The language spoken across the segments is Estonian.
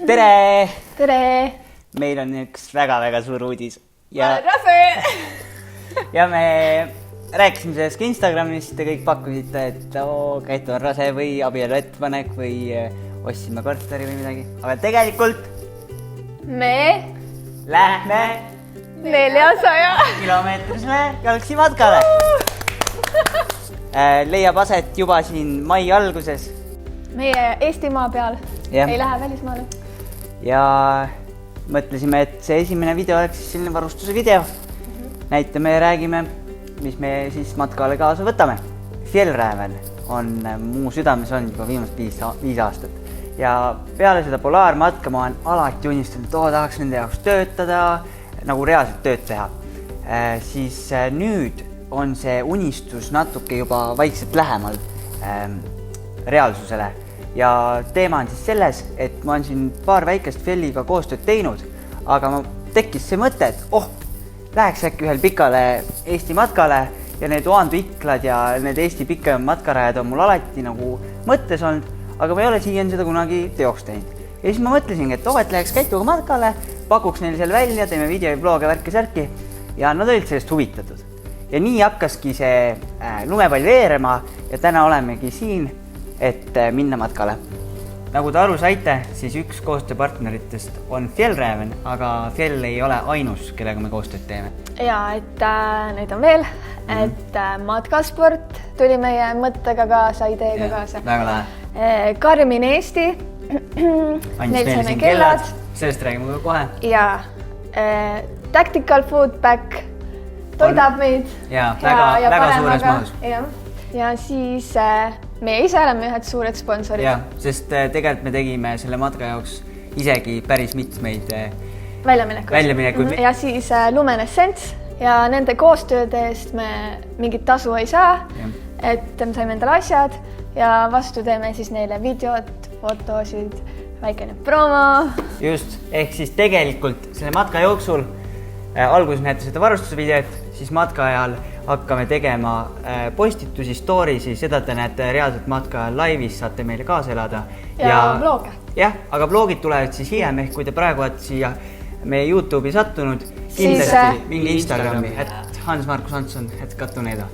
Tere! Tere! Meil on üks väga-väga suur uudis. Ma olen rase! Ja me rääkisime sellest ka Instagramist ja kõik pakkusite, et Käitu on rase või abielu ettepanek või ostsime korteri või midagi. Aga tegelikult me lähme 400 kilomeetrisele jalgsimatkale. Leiab aset juba siin mai alguses. Meie Eestimaa peal. Ja. Ei lähe välismaale. Ja mõtlesime, et see esimene video oleks siis selline varustuse video. Näitame ja räägime, mis me siis matkale kaasa võtame. Fjellräven on muu südames olnud juba viimast 5 aastat. Ja peale seda polaarmatka ma olen alati unistanud, et tahaks nende jaoks töötada, nagu reaalselt tööd teha. Siis nüüd on see unistus natuke juba vaikselt lähemal reaalsusele. Ja teema on siis selles, et ma olen siin paar väikest Fjelliga koostööd teinud, aga tekkis see mõte, et läheks äkki ühel pikale Eesti matkale ja need Oandu iklad ja need Eesti pikemad matkarajad on mul alati nagu mõttes olnud, aga ma ei ole siiani seda kunagi teoks teinud. Ja siis ma mõtlesingi, et läheks Käituga matkale, pakuks neile seal välja, teeme video ja blooge värki-särki ja nad olid sellest huvitatud. Ja nii hakkaski see lumepall veerema ja täna olemegi siin, et minna matkale. Nagu te aru saite, siis üks koostööpartneritest on Fjellräven, aga Fjell ei ole ainus, kellega me koostööd teeme. Ja, et neid on veel, et matkasport tuli meie mõttega kaasa, ideega kaasa. Väga lahe. Garmin Eesti. Andis meile siin kellad. Sellest räägime kohe. Ja Tactical Food Pack toidab meid. Ja, väga suures mahus. Ja siis meie ise oleme ühed suured sponsorid. Ja, sest tegelikult me tegime selle matka jaoks isegi päris mitmeid väljaminekuid. Ja siis Luminescence ja nende koostööde eest me mingit tasu ei saa, et me saime endale asjad ja vastu teeme siis neile videot, fotosid, väikene promo. Just, ehk siis tegelikult selle matka jooksul alguses näete seda varustusvideot, siis matka ajal hakkame tegema postitusi, storiesi, seda te näete reaalselt matka ajal laivis, saate meile kaasa elada. Ja blooge. Jah, aga bloogid tulevad siis hiljem, ehk kui te praegu olete siia meie YouTube'i sattunud, kindlasti mingi Instagrami, et Hans Markus Hansson, et Katuneedo.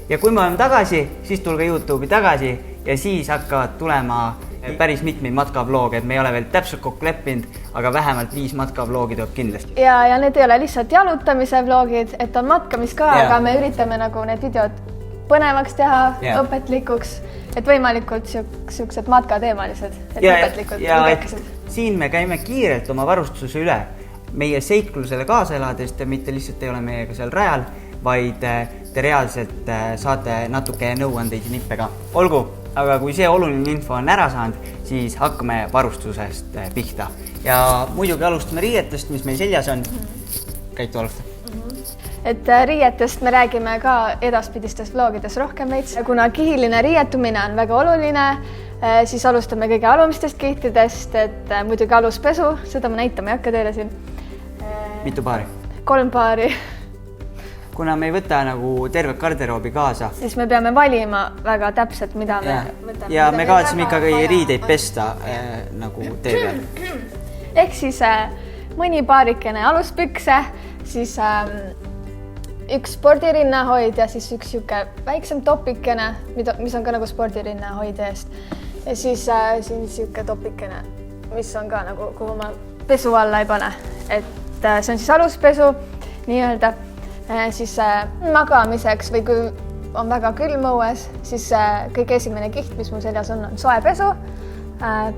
Ja kui me oleme tagasi, siis tulge YouTube'i tagasi ja siis hakkavad tulema päris mitmeid matkavlooge, et me ei ole veel täpselt kokku leppinud, aga vähemalt 5 matkavloogi tuleb kindlasti. Ja need ei ole lihtsalt jalutamise vloogid, et on matkamis ka, aga me üritame nagu need videod põnevaks teha, õpetlikuks, et võimalikult siuksed matkateemalised, et õpetlikud ja kõikesed. Siin me käime kiirelt oma varustuse üle meie seiklusele kaasa eladest ja mitte lihtsalt ei ole meiega seal rajal, vaid te reaalselt saate natuke nõuandeid ja nippe ka. Olgu, aga kui see oluline info on ära saanud, siis hakkame varustusest pihta. Ja muidugi alustame riietest, mis meil seljas on. Käitu alusta. Et riietest me räägime ka edaspidistes vlogides rohkem veits. Kuna kihiline riietumine on väga oluline, siis alustame kõige alumistest kihtidest, et muidugi aluspesu, seda ma näitama ei hakka teile siin. Mitu paari? 3 paari. Kuna me ei võta nagu tervet garderoobi kaasa, siis me peame valima väga täpselt, mida me võtame. Ja me kavatsime ikkagi riideid pesta nagu tee peal. Ehk siis mõni paarikene aluspükse, siis üks spordirinnahoid ja siis üks väiksem topikene, mis on ka nagu spordirinnahoid eest. Ja siis siin siuke topikene, mis on ka nagu, kuhu ma pesu alla ei pane. Et see on siis aluspesu, nii-öelda. Siis magamiseks või kui on väga külm õues, siis kõige esimene kiht, mis mul seljas on soe pesu,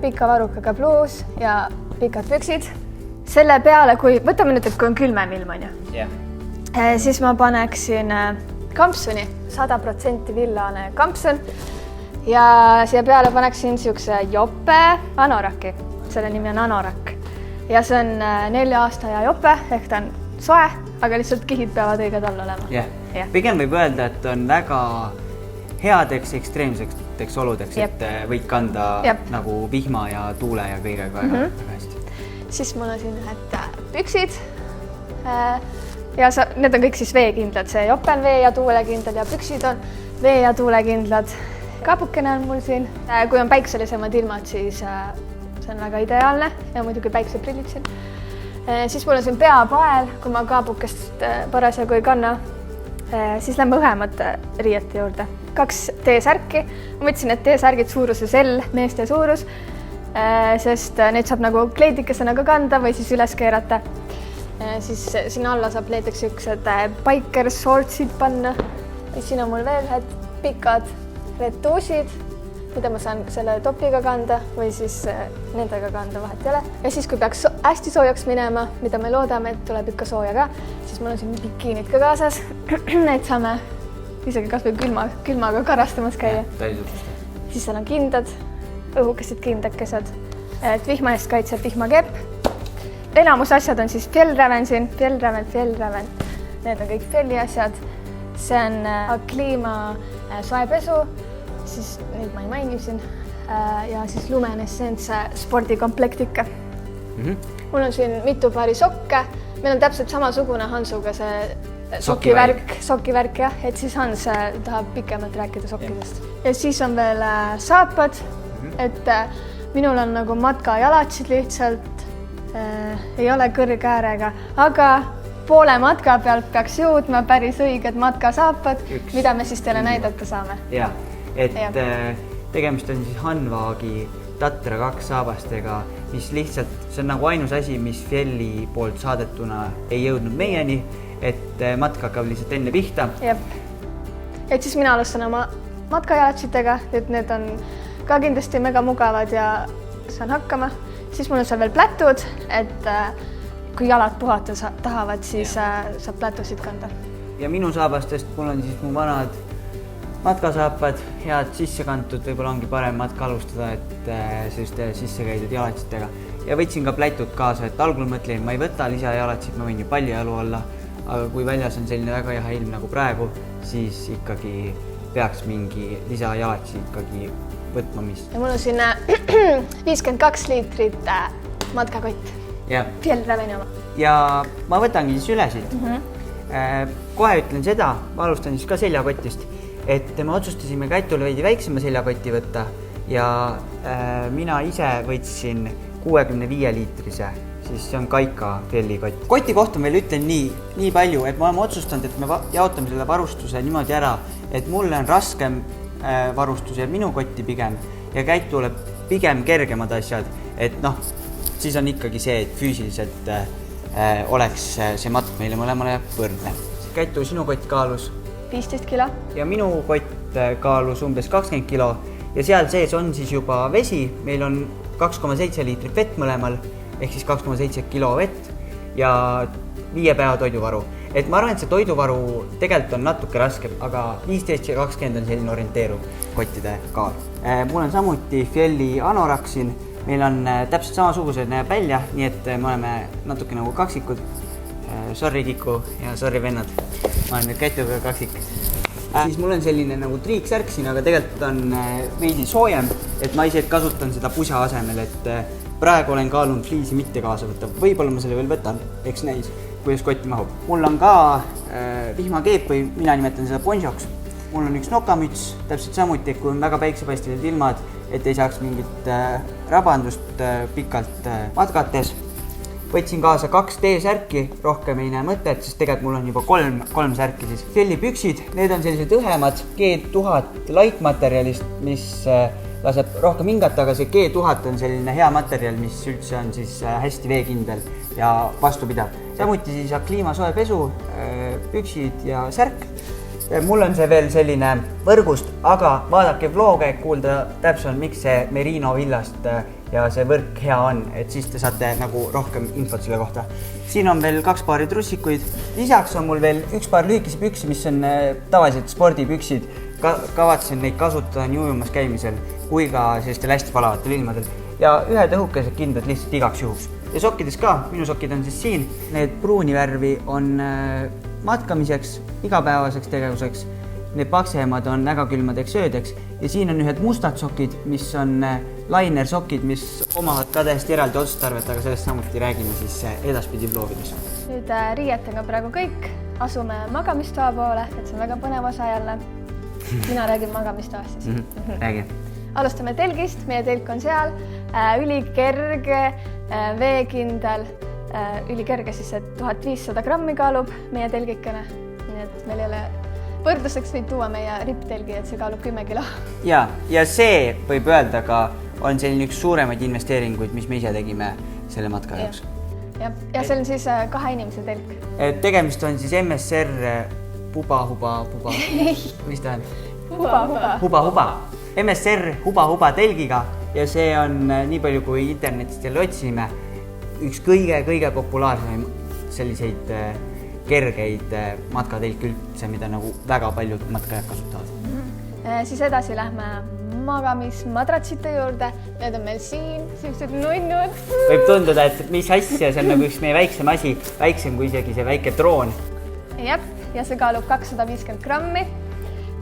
pika varukaga pluus ja pikad püksid. Selle peale, võtame nüüd, et kui on külmem ilm, siis ma paneksin kampsuni, 100% villane kampsun ja siia peale paneksin siukse jope anoraki, selle nimi on anorak ja see on 4 aasta ja jope, ehk ta on soe, aga lihtsalt kihid peavad õiged all olema. Pigem võib öelda, et on väga headeks ekstreemseteks oludeks, et võid kanda nagu vihma ja tuule ja kõigega väga hästi. Siis mul on siin ühed püksid ja need on kõik siis veekindlad. See jope on vee- ja tuulekindlad ja püksid on vee- ja tuulekindlad. Kapukene on mul siin. Kui on päikselisemad ilmad, siis see on väga ideaalne ja muidugi päikseprillid siin. Siis mul on siin peapael, kui ma kaabukest parasjagu ei kanna, siis lähme õhemate riiete juurde. 2 T-särki. Ma mõtlesin, et T-särgid suuruses L, meeste suurus, sest neid saab nagu kleidikesena ka kanda või siis üles keerata. Siis sinna alla saab näiteks üksused biker shortsid panna. Siin on mul veel ühed pikad retuusid, mida ma saan selle topiga kanda või siis nendega kanda, vahet ei ole. Ja siis, kui peaks hästi soojaks minema, mida me loodame, et tuleb ikka sooja ka, siis mul on siin bikiinid ka kaasas. Need saame isegi kas või külmaga karastamas käia. Siis seal on kindad, õhukesed kindakesed, et vihma eest kaitseb vihmakepp. Enamus asjad on siis fjellräven siin, fjellräven. Need on kõik fjelli asjad. See on Akliima soepesu, siis nüüd ma ei mainisin, ja siis Luminescence spordikomplektika. Mul on siin mitu paari sokke. Meil on täpselt samasugune Hansuga see sokivärk, jah, et siis Hans tahab pikemalt rääkida sokkidest. Ja siis on veel saapad, et minul on nagu matkajalatsid lihtsalt, ei ole kõrge äärega, aga poole matka pealt peaks jõudma päris õiged matkasaapad, mida me siis teile näidata saame. Ja, et tegemist on siis Hanvaagi Tatra 2 saabastega, mis lihtsalt, see on nagu ainus asi, mis Fjelli poolt saadetuna ei jõudnud meieni, et matka hakkab lihtsalt enne pihta. Jep. Et siis mina alustan oma matkajalatsidega, et need on ka kindlasti mega mugavad ja saan hakkama. Siis mul on seal veel plätud, et kui jalad puhata tahavad, siis saab plätusid kanda. Ja minu saabastest mul on siis mu vanad matkasaapad, head sisse kantud, võib-olla ongi parem matka alustada, et selliste sisse käidud jalatsitega. Ja võtsin ka plätud kaasa, et algul mõtlesin, ma ei võta lisajalatsid, ma võin ju paljajalu olla, aga kui väljas on selline väga hea ilm nagu praegu, siis ikkagi peaks mingi lisajalatsi ikkagi võtma, mis. Ja mul on siin 52 liitrit matkakott. Fjellräveni oma. Ja ma võtangi siis üle siit. Kohe ütlen seda, ma alustan siis ka seljakotist, et me otsustasime Kätul veidi väiksema seljakotti võtta ja mina ise võtsin 65 liitrise, siis see on Kaika fjellikott. Koti kohta meil ütlen nii palju, et me oleme otsustanud, et me jaotame selle varustuse niimoodi ära, et mulle on raskem varustus ja minu kotti pigem ja Kätule pigem kergemad asjad, et noh, siis on ikkagi see, et füüsiliselt oleks see matk meile mõlemale võrdne. Kätu, sinu kott kaalus 15 kilo. Ja minu kott kaalus umbes 20 kilo ja seal sees on siis juba vesi. Meil on 2,7 liitrit vett mõlemal, ehk siis 2,7 kilo vett ja 5 päeva toiduvaru. Et ma arvan, et see toiduvaru tegelikult on natuke raske, aga 15 ja 20 on selline orienteeruv kottide kaal. Mul on samuti Fjelli anorak siin. Meil on täpselt samasugused näeb välja, nii et me oleme natuke nagu kaksikud. Sorry Kiku ja sorry vennad. Ma olen nüüd Kätuga kaksik. Siis mul on selline nagu triiksärk siin, aga tegelikult on veidi soojem, et ma ise kasutan seda pusa asemel, et praegu olen kaalunud fliisi mitte kaasa võtta. Võib-olla ma selle veel võtan, eks näis, kuidas kotti mahub. Mul on ka vihmakeep või mina nimetan seda ponšoks. Mul on üks nokamüts, täpselt samuti, kui on väga päiksepaistelised ilmad, et ei saaks mingit rabandust pikalt matkates. Võtsin kaasa 2 T-särki, rohkem ei näe mõtet, sest tegelikult mul on juba 3 särki siis. Fjellipüksid, need on sellised õhemad G1000 light materjalist, mis laseb rohkem hingata, aga see G1000 on selline hea materjal, mis üldse on siis hästi veekindel ja vastupidav. Samuti siis Akliima soepesu, püksid ja särk. Mul on see veel selline võrgust, aga vaadake vlooge, kuulda täpselt, miks see Merino villast ja see võrk hea on, et siis te saate nagu rohkem infot selle kohta. Siin on veel 2 paari trussikuid. Lisaks on mul veel 1 paar lühikesi püksi, mis on tavaliselt spordipüksid. Kavatsen neid kasutada nii ujumas käimisel kui ka sellistel hästi palavatel ilmadel. Ja ühed õhukesed kindlad lihtsalt igaks juhuks. Ja sokkides ka, minu sokkid on siis siin. Need pruuni värvi on matkamiseks, igapäevaseks tegevuseks. Need paksemad on väga külmadeks öödeks ja siin on ühed mustad sokid, mis on lainersokid, mis omavad ka täiesti eraldi otstarvet, aga sellest samuti räägime siis edaspidi vloogides. Nüüd riietega praegu kõik, asume magamistoa poole, et see on väga põnev osa jälle. Mina räägin magamistoast siis. Räägi. Alustame telgist, meie telk on seal. ülikerge, veekindel, ülikerge siis, et 1500 grammi kaalub meie telgikene. Nii et meil ei ole võrdluseks võid tuua meie ripptelgi, et see kaalub 10 kilo. Ja see võib öelda ka on selline üks suuremaid investeeringuid, mis me ise tegime selle matka jaoks. Ja see on siis 2 inimese telk. Tegemist on siis MSR Huba. Mis ta on? Huba. MSR Huba telgiga ja see on nii palju, kui internetist jälle otsime, üks kõige populaarsem selliseid kergeid matkatelki üldse, mida nagu väga paljud matkajad kasutavad. Siis edasi lähme magamismadratsite juurde. Need on meil siin, sellised nunnud. Võib tunduda, et mis asja, see on nagu üks meie väiksem asi, väiksem kui isegi see väike droon. Jep, ja see kaalub 250 grammi.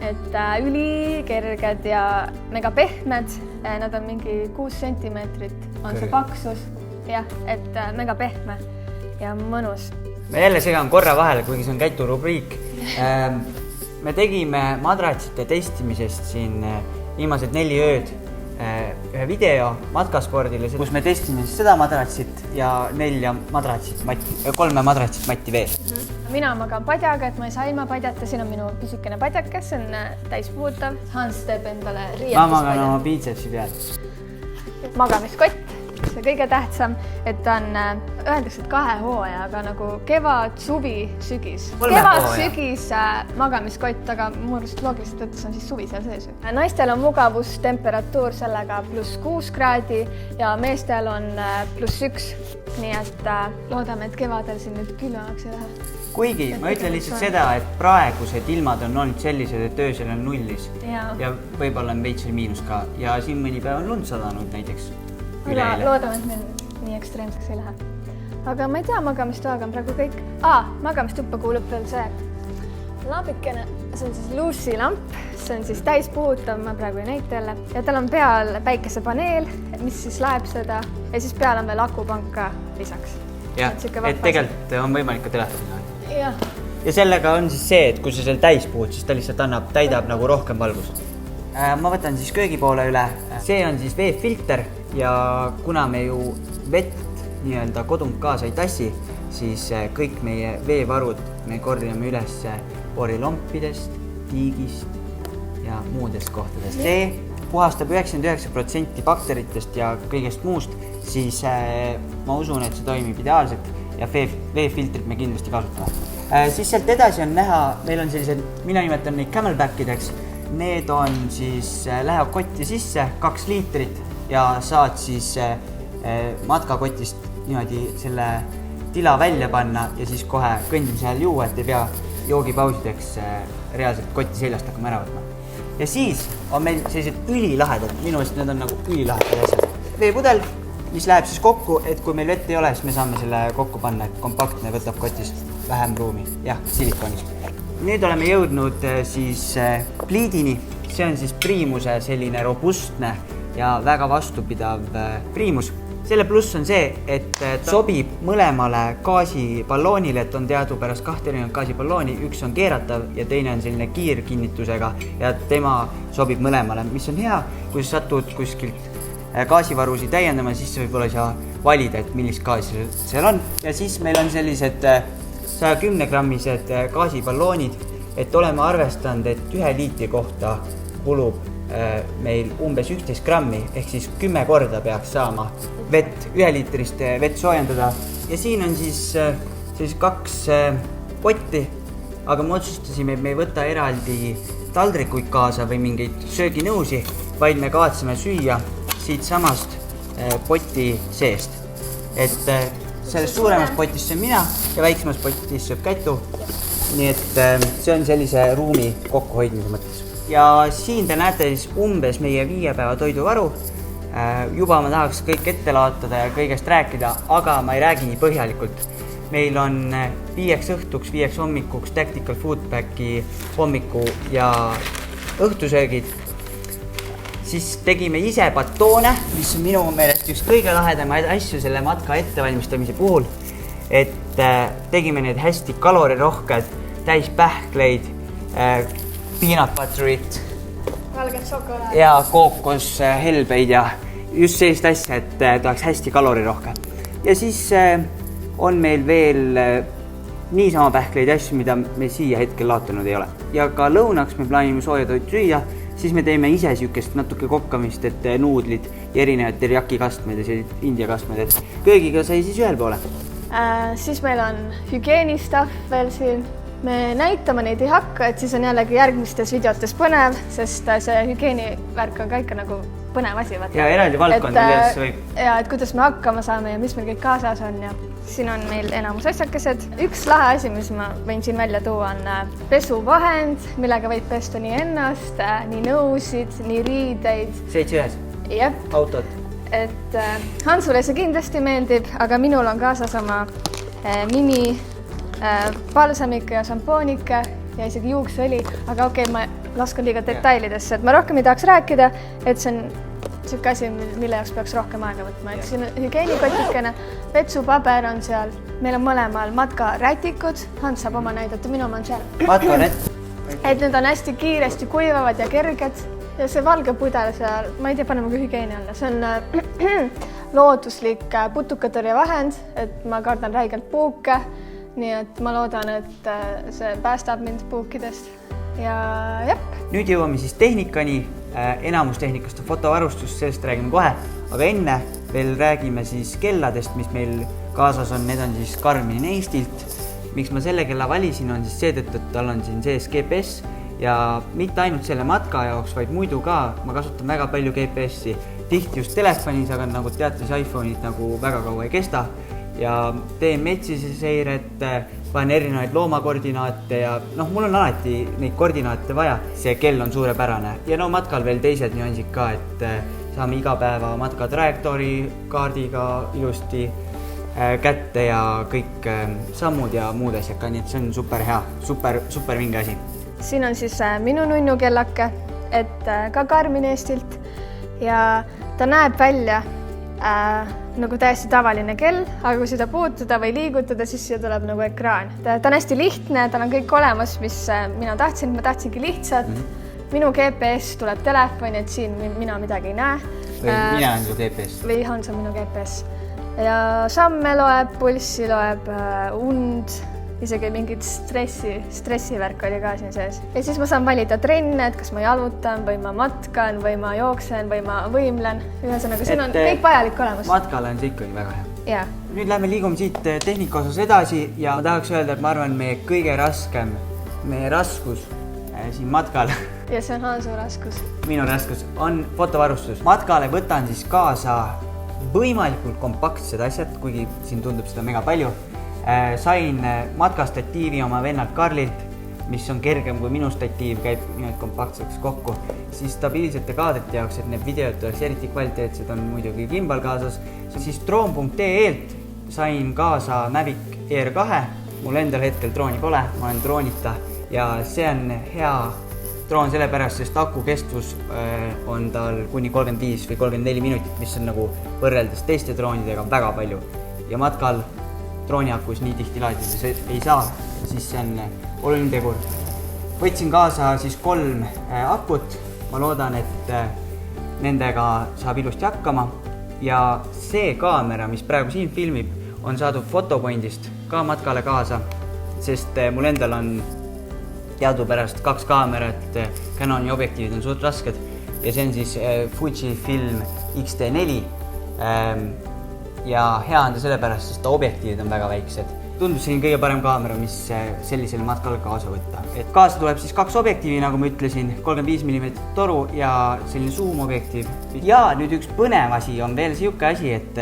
Et ülikerged ja mega pehmed. Nad on mingi 6 sentimeetrit, on see paksus. Jah, et mega pehme ja mõnus. Me jälle segan korra vahele, kuigi see on käitu rubriik. Me tegime madratsite testimisest siin viimased 4 ööd ühe video matkaspordile, kus me testime seda madratsit ja 3 madratsit Mati veel. Mina magan padjaga, et ma ei saa ilma padjata. Siin on minu püsikene padjakes, see on täispuutav. Hans teeb endale riietuspadja. Ma magan oma biitsepsi peal. Magamiskott. See kõige tähtsam, et ta on, öeldakse, et 2 hooajaga nagu kevad, suvi, sügis. Kevad, sügis magamiskott, aga mu arust loogiliselt võttes on siis suvi seal sees. Naistel on mugavustemperatuur sellega +6 kraadi ja meestel on +1. Nii et loodame, et kevadel siin nüüd külmaks ei lähe. Kuigi ma ütlen lihtsalt seda, et praegused ilmad on olnud sellised, et öösel on nullis ja võib-olla on veits miinus ka ja siin mõni päev on lund sadanud näiteks. Loodame, et meil nii ekstreemseks ei lähe. Aga ma ei tea, magamistoaga on praegu kõik. Magamistuppa kuulub veel see lambikene. See on siis Lucy lamp. See on siis täispuhutav, ma praegu ei näita jälle. Ja tal on peal päikesepaneel, mis siis läheb seda. Ja siis peal on veel akupank ka lisaks. Jah, et tegelikult on võimalik ka telefoni. Jah. Ja sellega on siis see, et kui sa selle täis puhud, siis ta lihtsalt täidab nagu rohkem valgust. Ma võtan siis köögi poole üle. See on siis veefilter ja kuna me ju vett nii-öelda kodunt kaasa ei tassi, siis kõik meie veevarud me korjame üles orilompidest, tiigist ja muudest kohtadest. See puhastab 99% bakteritest ja kõigest muust, siis ma usun, et see toimib ideaalselt ja veefiltrit me kindlasti kasutame. Siis sealt edasi on näha, meil on sellised, mina nimetan neid camelbackideks. Need on siis, läheb kotti sisse 2 liitrit ja saad siis matkakotist niimoodi selle tila välja panna ja siis kohe kõndimise ajal juua, et ei pea joogipausideks reaalselt kotti seljast hakkama ära võtma. Ja siis on meil sellised ülilahedad, minu eest need on nagu ülilahedad asjad. Veepudel, mis läheb siis kokku, et kui meil vett ei ole, siis me saame selle kokku panna, et kompaktne võtab kotis vähem ruumi. Jah, silikoonis. Nüüd oleme jõudnud siis pliidini. See on siis Primuse selline robustne ja väga vastupidav Primus. Selle pluss on see, et sobib mõlemale gaasiballoonile, et on teadupärast 2 erinevat gaasiballooni. Üks on keeratav ja teine on selline kiirkinnitusega ja tema sobib mõlemale, mis on hea, kui sa satud kuskilt gaasivarusi täiendama, siis võib-olla ei saa valida, et millist gaasi seal on. Ja siis meil on sellised 110-grammised gaasiballoonid, et oleme arvestanud, et 1 liitri kohta kulub meil umbes 11 grammi, ehk siis 10 korda peaks saama vett, 1 liitrist vett soojendada. Ja siin on siis 2 potti, aga me otsustasime, et me ei võta eraldi taldrikuid kaasa või mingeid sööginõusi, vaid me kavatseme süüa siit samast poti seest. Et sellest suuremast potist söön mina ja väiksemast potist sööb Kätu. Nii et see on sellise ruumi kokkuhoidmise mõttes. Ja siin te näete siis umbes meie 5 päeva toiduvaru. Juba ma tahaks kõik ette laatada ja kõigest rääkida, aga ma ei räägi nii põhjalikult. Meil on 5 õhtuks, 5 hommikuks Tactical Foodpacki hommiku ja õhtusöögid. Siis tegime ise batoone, mis on minu meelest üks kõige lahedamaid asju selle matka ettevalmistamise puhul. Et tegime need hästi kalorirohked, täis pähkleid, peanut butterit valget šokolaadi ja kookoshelbeid ja just sellist asja, et ta oleks hästi kalorirohke. Ja siis on meil veel niisama pähkleid asju, mida me siia hetkel laotanud ei ole. Ja ka lõunaks me plaanime soojatoit süüa, siis me teeme ise sükest natuke kokkamist, et nuudlid ja erinevad teriyaki kastmed ja sellised India kastmed, et köögiga sai siis ühel poole. Siis meil on hügieenistaff veel siin. Me näitama neid ei hakka, et siis on jällegi järgmistes videotes põnev, sest see hügieenivärk on ka ikka nagu põnev asi. Ja eraldi valdkond, milles võib. Ja et kuidas me hakkama saame ja mis meil kõik kaasas on. Ja siin on meil enamus asjakesed. Üks lahe asi, mis ma võin siin välja tuua, on pesuvahend, millega võib pesta nii ennast, nii nõusid, nii riideid. 7 ühes? Jep. Autod? Et Hansule see kindlasti meeldib, aga minul on kaasas oma mini palsamike ja šampoonike ja isegi juuksõli, aga okei, ma laskun liiga detailidesse, et ma rohkem ei tahaks rääkida, et see on selline asi, mille jaoks peaks rohkem aega võtma. Et siin on hügieenikotikene, vetsupaber on seal, meil on mõlemal matkarätikud, Hans saab oma näidata, minu oma on seal. Matkarätt? Et need on hästi kiiresti kuivavad ja kerged ja see valge pudel seal, ma ei tea, paneme ka hügieeni alla, see on looduslik putukatõrjevahend, et ma kardan räigelt puuke. Nii et ma loodan, et see päästab mind puukidest ja jep. Nüüd jõuame siis tehnikani, enamus tehnikast on fotovarustus, sellest räägime kohe, aga enne veel räägime siis kelladest, mis meil kaasas on, need on siis Garmin Eestilt. Miks ma selle kella valisin on siis seetõttu, et tal on siin sees GPS ja mitte ainult selle matka jaoks, vaid muidu ka, ma kasutan väga palju GPS-i, tihti just telefonis, aga nagu teate, siis iPhone'id nagu väga kaua ei kesta. Ja teen metsise seiret, panen erinevaid loomakoordinaate ja mul on alati neid koordinaate vaja. See kell on suurepärane ja matkal veel teised nüansid ka, et saame iga päeva matka trajektoori kaardiga ilusti kätte ja kõik sammud ja muud asjad ka, nii et see on super hea, super vinge asi. Siin on siis minu nunnu kellake, et ka Garmin Eestilt ja ta näeb välja nagu täiesti tavaline kell, aga kui seda puutuda või liigutada, siis siia tuleb nagu ekraan. Ta on hästi lihtne, tal on kõik olemas, mis mina tahtsin, ma tahtsingi lihtsalt. Minu GPS tuleb telefoni, et siin mina midagi ei näe. Või mina on su GPS. Või Hans on minu GPS. Ja samme loeb, pulssi loeb, und, isegi mingid stressivärk oli ka siin sees. Ja siis ma saan valida trenne, et kas ma jalutan või ma matkan või ma jooksen või ma võimlen. Ühesõnaga, siin on kõik vajalik olemas. Matkale on see ikkagi väga hea. Ja. Nüüd lähme liigume siit tehnika osas edasi ja ma tahaks öelda, et ma arvan, meie kõige raskem, meie raskus siin matkal. Ja see on Hansu raskus. Minu raskus on fotovarustus. Matkale võtan siis kaasa võimalikult kompaktsed asjad, kuigi siin tundub seda mega palju. Sain matkastatiivi oma vennalt Karlilt, mis on kergem kui minu statiiv, käib niimoodi kompaktseks kokku. Siis stabiilsete kaadrite jaoks, et need videod oleks eriti kvaliteetsed, on muidugi gimbal kaasas. Siis Drone.ee-lt sain kaasa Mavic Air 2. Mul endal hetkel drooni pole, ma olen droonita ja see on hea droon sellepärast, sest aku kestvus on tal kuni 35 või 34 minutit, mis on nagu võrreldes teiste droonidega väga palju. Ja matkal drooniakus nii tihti laadides ei saa, siis see on oluline tegur. Võtsin kaasa siis 3 akut, ma loodan, et nendega saab ilusti hakkama ja see kaamera, mis praegu siin filmib, on saadud Fotopointist ka matkale kaasa, sest mul endal on teadupärast 2 kaamerat, Canoni objektiivid on suht rasked ja see on siis Fujifilm X-T4 ja hea on ta sellepärast, sest objektiivid on väga väiksed. Tundus siin kõige parem kaamera, mis sellisel matkal kaasa võtta. Et kaasa tuleb siis 2 objektiivi, nagu ma ütlesin, 35 mm toru ja selline zoom objektiiv. Ja nüüd üks põnev asi on veel siuke asi, et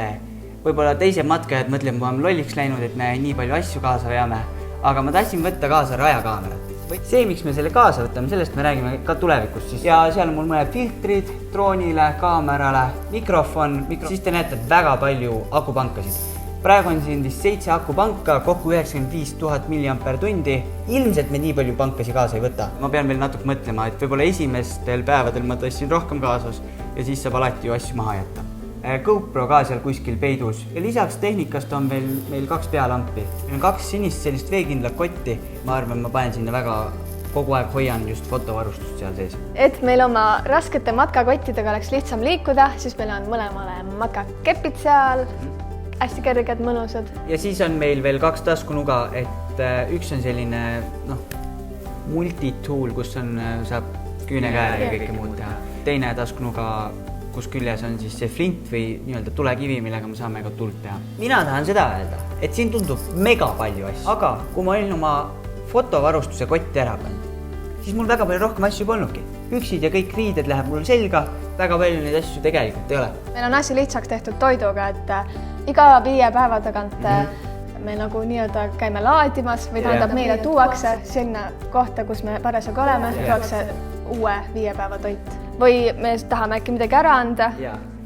võib-olla teised matkajad mõtlevad, ma olen lolliks läinud, et me nii palju asju kaasa veame, aga ma tahtsin võtta kaasa rajakaamerat. See, miks me selle kaasa võtame, sellest me räägime ka tulevikus siis. Ja seal on mul mõned filtrid droonile, kaamerale, mikrofon, siis te näete väga palju akupankasid. Praegu on siin 7 akupanka, kokku 95 000 mAh. Ilmselt me nii palju pankasi kaasa ei võta. Ma pean veel natuke mõtlema, et võib-olla esimestel päevadel ma tõstsin rohkem kaasas ja siis saab alati ju asju maha jätta. GoPro ka seal kuskil peidus ja lisaks tehnikast on meil 2 pealampi. Meil on 2 sinist sellist veekindlat kotti, ma arvan, ma panen sinna väga kogu aeg hoian just fotovarustust seal sees. Et meil oma raskete matkakottidega oleks lihtsam liikuda, siis meil on mõlemale matkakepid seal, hästi kerged, mõnusad. Ja siis on meil veel 2 taskunuga, et üks on selline multitool, kus saab küünekäe ja kõike muud teha. Teine taskunuga, kus küljes on siis see flint või nii-öelda tulekivi, millega me saame ka tuld teha. Mina tahan seda öelda, et siin tundub mega palju asju, aga kui ma olin oma fotovarustuse kotti ära pannud, siis mul väga palju rohkem asju polnudki. Püksid ja kõik riided läheb mul selga, väga palju neid asju tegelikult ei ole. Meil on asi lihtsaks tehtud toiduga, et iga 5 päeva tagant me nagu nii-öelda käime laadimas või tähendab meile tuuakse sinna kohta, kus me parasjagu oleme, tuuakse uue 5 päeva toit. Või me tahame äkki midagi ära anda.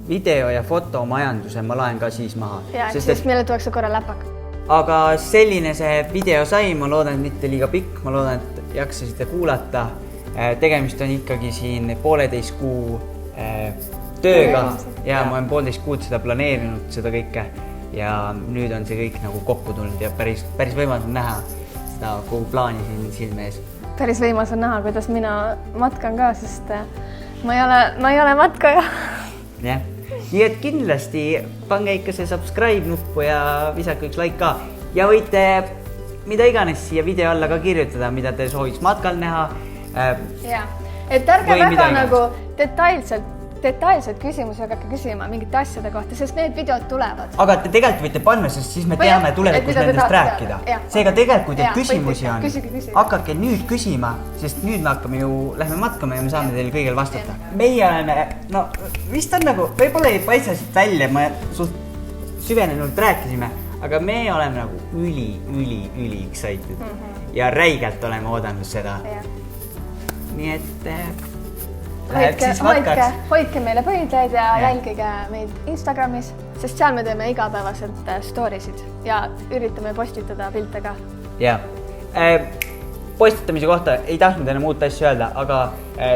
Video- ja fotomajanduse ma laen ka siis maha. Ja, sest meile tuuakse korra läpak. Aga selline see video sai, ma loodan, et mitte liiga pikk, ma loodan, et jaksasite kuulata. Tegemist on ikkagi siin 1,5 kuu tööga ja ma olen 1,5 kuud seda planeerinud, seda kõike. Ja nüüd on see kõik nagu kokku tulnud ja päris võimas on näha seda kogu plaani siin silme ees. Päris võimas on näha, kuidas mina matkan ka, sest ma ei ole matkaja. Jah. Nii et kindlasti pange ikka see subscribe nuppu ja visake üks like ka. Ja võite mida iganes siia video alla ka kirjutada, mida te sooviks matkal näha. Ja, et ärge väga nagu detailselt küsimusi hakake küsima mingite asjade kohta, sest need videod tulevad. Aga te tegelikult võite panna, sest siis me teame tulevikus nendest rääkida. Seega tegelikult, kui teil küsimusi on, hakake nüüd küsima, sest nüüd me hakkame ju, lähme matkama ja me saame teile kõigil vastata. Meie oleme, no vist on nagu, võib-olla ei paisa siit välja, me suht süvenenult rääkisime, aga me oleme nagu üli excited ja räigelt oleme oodanud seda. Nii et hoidke meile pöidlaid ja jälgige meid Instagramis, sest seal me teeme igapäevaselt storisid ja üritame postitada pilte ka. Ja, postitamise kohta ei tahtnud enne muud asja öelda, aga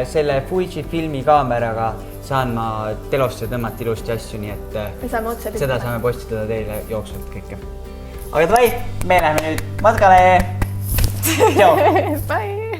selle Fuji filmi kaameraga saan ma telosse tõmmata ilusti asju, nii et seda saame postitada teile jooksvalt kõike. Aga davai, me läheme nüüd matkale. Bye!